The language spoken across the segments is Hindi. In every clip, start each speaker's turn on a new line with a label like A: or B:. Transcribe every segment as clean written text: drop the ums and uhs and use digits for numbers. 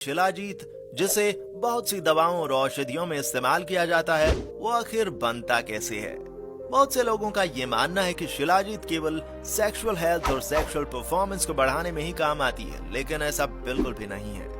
A: शिलाजीत, जिसे बहुत सी दवाओं और औषधियों में इस्तेमाल किया जाता है, वो आखिर बनता कैसे है। बहुत से लोगों का ये मानना है कि शिलाजीत केवल सेक्सुअल हेल्थ और सेक्सुअल परफॉर्मेंस को बढ़ाने में ही काम आती है, लेकिन ऐसा बिल्कुल भी नहीं है।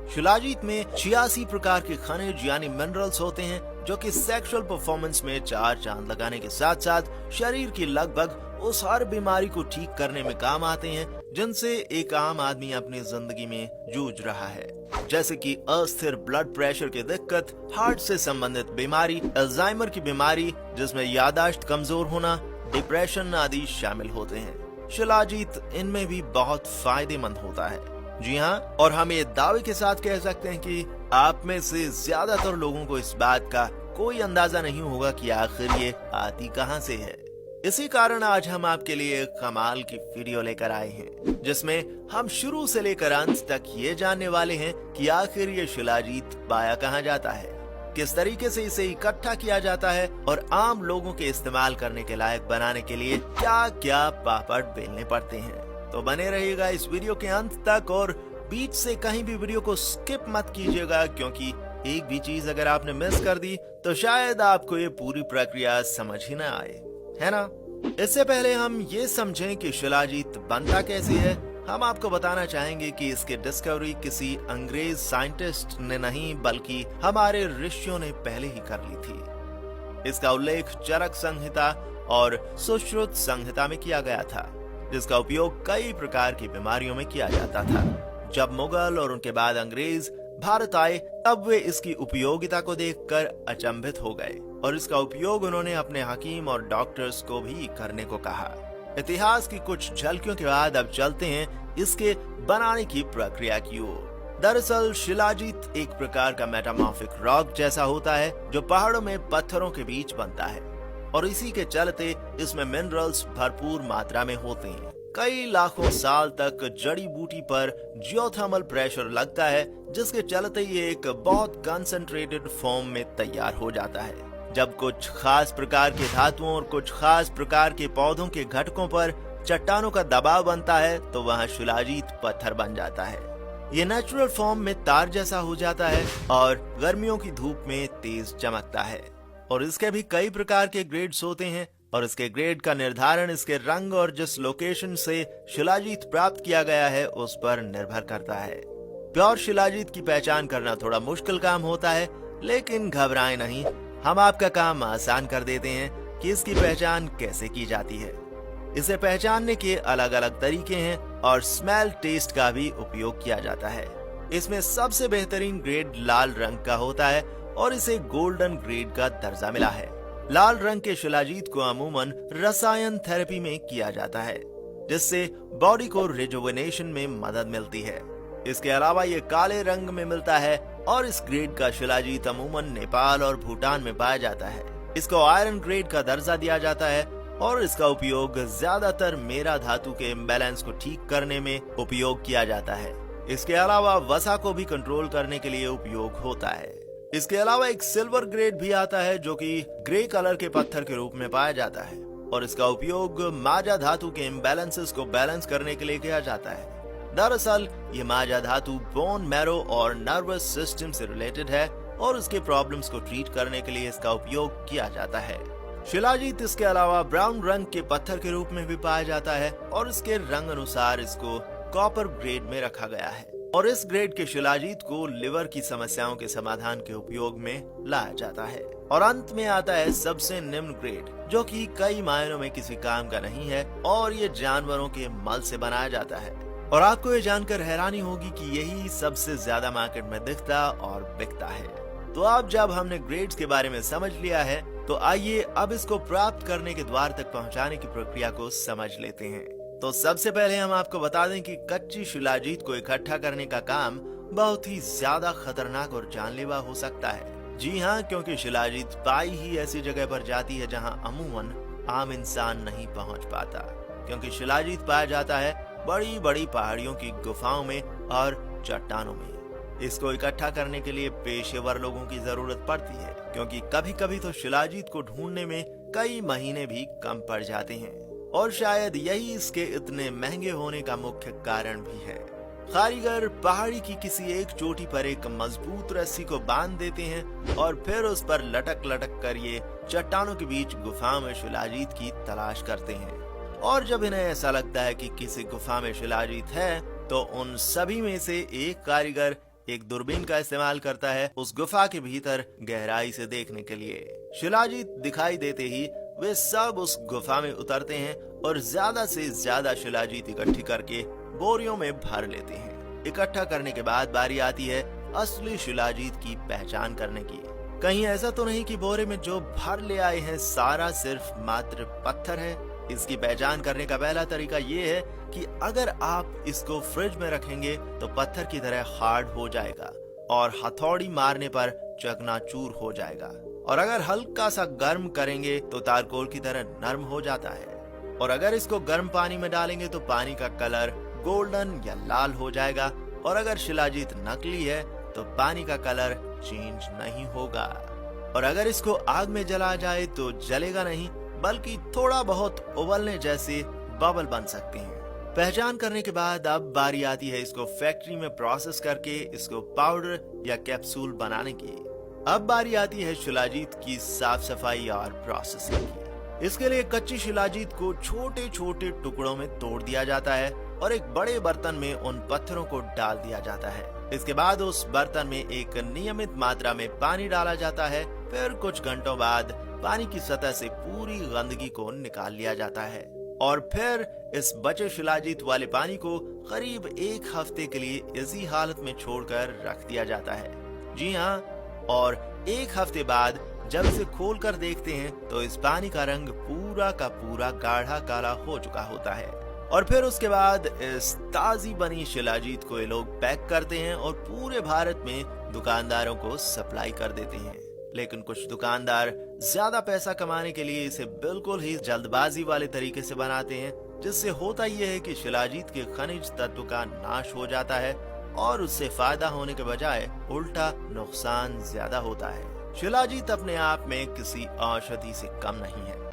A: शिलाजीत में 86 प्रकार के खनिज यानी मिनरल्स होते हैं, जो कि सेक्सुअल परफॉर्मेंस में चार चांद लगाने के साथ साथ शरीर की लगभग उस हर बीमारी को ठीक करने में काम आते हैं जिनसे एक आम आदमी अपनी जिंदगी में जूझ रहा है, जैसे कि अस्थिर ब्लड प्रेशर की दिक्कत, हार्ट से संबंधित बीमारी, अल्जाइमर की बीमारी जिसमें याददाश्त कमजोर होना, डिप्रेशन आदि शामिल होते हैं। शिलाजीत इनमें भी बहुत फायदेमंद होता है। जी हाँ, और हम ये दावे के साथ कह सकते हैं कि आप में से ज्यादातर लोगों को इस बात का कोई अंदाजा नहीं होगा कि आखिर ये आती कहां से है। इसी कारण आज हम आपके लिए कमाल की वीडियो लेकर आए हैं, जिसमें हम शुरू से लेकर अंत तक ये जानने वाले हैं कि आखिर ये शिलाजीत पाया कहाँ जाता है, किस तरीके से इसे इकट्ठा किया जाता है और आम लोगों के इस्तेमाल करने के लायक बनाने के लिए क्या क्या पापड़ बेलने पड़ते हैं। तो बने रहिएगा इस वीडियो के अंत तक और बीच से कहीं भी वीडियो को स्किप मत कीजिएगा, क्योंकि एक भी चीज अगर आपने मिस कर दी तो शायद आपको ये पूरी प्रक्रिया समझ ही ना आए, है ना। इससे पहले हम ये समझें कि शिलाजीत बनता कैसे है, हम आपको बताना चाहेंगे कि इसकी डिस्कवरी किसी अंग्रेज साइंटिस्ट ने नहीं बल्कि हमारे ऋषियों ने पहले ही कर ली थी। इसका उल्लेख चरक संहिता और सुश्रुत संहिता में किया गया था, जिसका उपयोग कई प्रकार की बीमारियों में किया जाता था। जब मुगल और उनके बाद अंग्रेज भारत आए, तब वे इसकी उपयोगिता को देखकर अचंभित हो गए और इसका उपयोग उन्होंने अपने हकीम और डॉक्टर्स को भी करने को कहा। इतिहास की कुछ झलकियों के बाद अब चलते हैं इसके बनाने की प्रक्रिया की ओर। दरअसल शिलाजीत एक प्रकार का मेटामॉर्फिक रॉक जैसा होता है जो पहाड़ों में पत्थरों के बीच बनता है, और इसी के चलते इसमें मिनरल्स भरपूर मात्रा में होते हैं। कई लाखों साल तक जड़ी बूटी पर जियोथर्मल प्रेशर लगता है, जिसके चलते ये एक बहुत कंसंट्रेटेड फॉर्म में तैयार हो जाता है। जब कुछ खास प्रकार के धातुओं और कुछ खास प्रकार के पौधों के घटकों पर चट्टानों का दबाव बनता है, तो वहाँ शिलाजीत पत्थर बन जाता है। ये नेचुरल फॉर्म में तार जैसा हो जाता है और गर्मियों की धूप में तेज चमकता है। और इसके भी कई प्रकार के ग्रेड्स होते हैं, और इसके ग्रेड का निर्धारण इसके रंग और जिस लोकेशन से शिलाजीत प्राप्त किया गया है उस पर निर्भर करता है। प्योर शिलाजीत की पहचान करना थोड़ा मुश्किल काम होता है, लेकिन घबराएं नहीं, हम आपका काम आसान कर देते हैं कि इसकी पहचान कैसे की जाती है। इसे पहचानने के अलग अलग तरीके हैं और स्मेल टेस्ट का भी उपयोग किया जाता है। इसमें सबसे बेहतरीन ग्रेड लाल रंग का होता है और इसे गोल्डन ग्रेड का दर्जा मिला है। लाल रंग के शिलाजीत को अमूमन रसायन थेरेपी में किया जाता है, जिससे बॉडी को रिजुवेनेशन में मदद मिलती है। इसके अलावा ये काले रंग में मिलता है और इस ग्रेड का शिलाजीत अमूमन नेपाल और भूटान में पाया जाता है। इसको आयरन ग्रेड का दर्जा दिया जाता है और इसका उपयोग ज्यादातर मेरा धातु के इम्बैलेंस को ठीक करने में उपयोग किया जाता है। इसके अलावा वसा को भी कंट्रोल करने के लिए उपयोग होता है। इसके अलावा एक सिल्वर ग्रेड भी आता है जो कि ग्रे कलर के पत्थर के रूप में पाया जाता है, और इसका उपयोग माजा धातु के इम्बैलेंसेस को बैलेंस करने के लिए किया जाता है। दरअसल ये माजा धातु बोन मैरो और नर्वस सिस्टम से रिलेटेड है और इसके प्रॉब्लम्स को ट्रीट करने के लिए इसका उपयोग किया जाता है। शिलाजीत इसके अलावा ब्राउन रंग के पत्थर के रूप में भी पाया जाता है और इसके रंग अनुसार इसको कॉपर ग्रेड में रखा गया है, और इस ग्रेड के शिलाजीत को लिवर की समस्याओं के समाधान के उपयोग में लाया जाता है। और अंत में आता है सबसे निम्न ग्रेड, जो कि कई मायनों में किसी काम का नहीं है और ये जानवरों के मल से बनाया जाता है। और आपको ये जानकर हैरानी होगी कि यही सबसे ज्यादा मार्केट में दिखता और बिकता है। तो अब जब हमने ग्रेड्स के बारे में समझ लिया है, तो आइए अब इसको प्राप्त करने के द्वार तक पहुंचाने की प्रक्रिया को समझ लेते हैं। तो सबसे पहले हम आपको बता दें कि कच्ची शिलाजीत को इकट्ठा करने का काम बहुत ही ज्यादा खतरनाक और जानलेवा हो सकता है। जी हाँ, क्योंकि शिलाजीत पाई ही ऐसी जगह पर जाती है जहाँ अमूमन आम इंसान नहीं पहुँच पाता, क्योंकि शिलाजीत पाया जाता है बड़ी बड़ी पहाड़ियों की गुफाओं में और चट्टानों में। इसको इकट्ठा करने के लिए पेशेवर लोगों की जरूरत पड़ती है, क्योंकि कभी कभी तो शिलाजीत को ढूंढने में कई महीने भी कम पड़ जाते हैं, और शायद यही इसके इतने महंगे होने का मुख्य कारण भी है। कारीगर पहाड़ी की किसी एक चोटी पर एक मजबूत रस्सी को बांध देते हैं और फिर उस पर लटक लटक कर ये चट्टानों के बीच गुफा में शिलाजीत की तलाश करते हैं। और जब इन्हें ऐसा लगता है कि किसी गुफा में शिलाजीत है, तो उन सभी में से एक कारीगर एक दूरबीन का इस्तेमाल करता है उस गुफा के भीतर गहराई से देखने के लिए। शिलाजीत दिखाई देते ही वे सब उस गुफा में उतरते हैं और ज्यादा से ज्यादा शिलाजीत इकट्ठी करके बोरियों में भर लेते हैं। इकट्ठा करने के बाद बारी आती है असली शिलाजीत की पहचान करने की। कहीं ऐसा तो नहीं कि बोरे में जो भर ले आए हैं सारा सिर्फ मात्र पत्थर है। इसकी पहचान करने का पहला तरीका ये है कि अगर आप इसको फ्रिज में रखेंगे तो पत्थर की तरह हार्ड हो जाएगा और हथौड़ी मारने पर चकनाचूर हो जाएगा, और अगर हल्का सा गर्म करेंगे तो तारकोल की तरह नरम हो जाता है, और अगर इसको गर्म पानी में डालेंगे तो पानी का कलर गोल्डन या लाल हो जाएगा, और अगर शिलाजीत नकली है तो पानी का कलर चेंज नहीं होगा, और अगर इसको आग में जला जाए तो जलेगा नहीं बल्कि थोड़ा बहुत उबलने जैसे बबल बन सकते हैं। पहचान करने के बाद अब बारी आती है इसको फैक्ट्री में प्रोसेस करके इसको पाउडर या कैप्सूल बनाने की। अब बारी आती है शिलाजीत की साफ सफाई और प्रोसेसिंग की। इसके लिए कच्ची शिलाजीत को छोटे छोटे टुकड़ों में तोड़ दिया जाता है और एक बड़े बर्तन में उन पत्थरों को डाल दिया जाता है। इसके बाद उस बर्तन में एक नियमित मात्रा में पानी डाला जाता है। फिर कुछ घंटों बाद पानी की सतह से पूरी गंदगी को निकाल लिया जाता है और फिर इस बचे शिलाजीत वाले पानी को करीब एक हफ्ते के लिए इसी हालत में छोड़कर रख दिया जाता है। जी हाँ, और एक हफ्ते बाद जब इसे खोलकर देखते हैं तो इस पानी का रंग पूरा का पूरा गाढ़ा काला हो चुका होता है। और फिर उसके बाद इस ताजी बनी शिलाजीत को ये लोग पैक करते हैं और पूरे भारत में दुकानदारों को सप्लाई कर देते हैं। लेकिन कुछ दुकानदार ज्यादा पैसा कमाने के लिए इसे बिल्कुल ही जल्दबाजी वाले तरीके से बनाते हैं, जिससे होता यह है कि शिलाजीत के खनिज तत्व का नाश हो जाता है और उससे फायदा होने के बजाय उल्टा नुकसान ज्यादा होता है। शिलाजीत अपने आप में किसी औषधि से कम नहीं है।